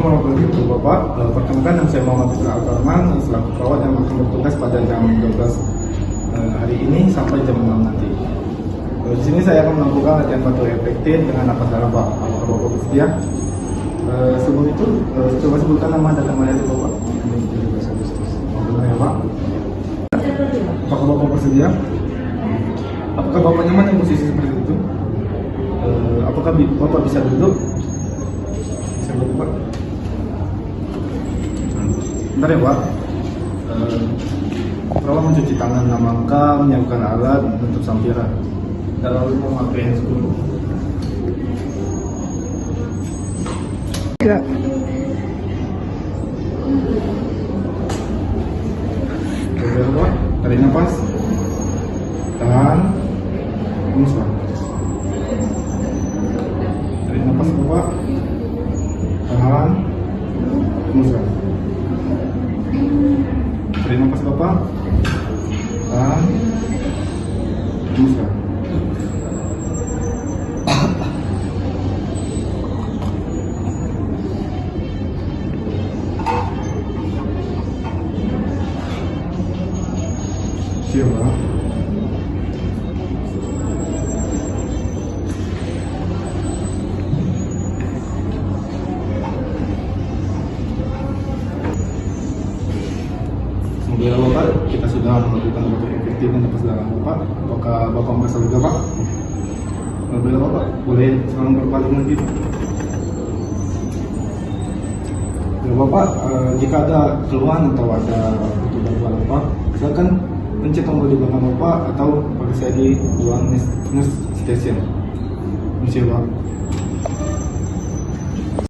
warahmatullahi wabarakatuh, Bapak. Perkenalkan, nama saya Muhammad Fitra Al-Karman, selaku perawat yang akan bertugas pada jam 12 hari ini sampai jam 6 nanti. Di sini saya akan melakukan latihan batuk efektif dengan napas dalam, Pak. Apakah Bapak bersedia? Sebelum itu, coba sebutkan nama dan nama dari Bapak. Ya, Pak. Apakah Bapak bersedia? Apakah Bapak nyaman di posisi seperti itu? Apakah Bapak bisa duduk? Bisa duduk, Pak. Bentar ya, Pak. Perawat mencuci tangan dalam rangka menyiapkan alat untuk sampiran dan lalu memakai hand dulu. Ya. Coba, Pak. Tarik nafas. Tahan. Hembuskan. Tarik nafas, Bapak. Tahan. Hembuskan. Tarik nafas, Bapak. Tahan. Hembuskan. Siap, Pak. Alhamdulillah, Bapak, kita sudah melakukan batuk efektif dan napas dalam, Bapak. Apakah Bapak merasa lega, Pak? Alhamdulillah, Bapak, boleh sekarang berpaling lagi, Pak. Ya, Bapak, jika ada keluhan atau ada butuh bantuan Bapak, silakan pencet tombol di belakang Bapak atau pada saya di ruang nurse station. Terima kasih, Pak.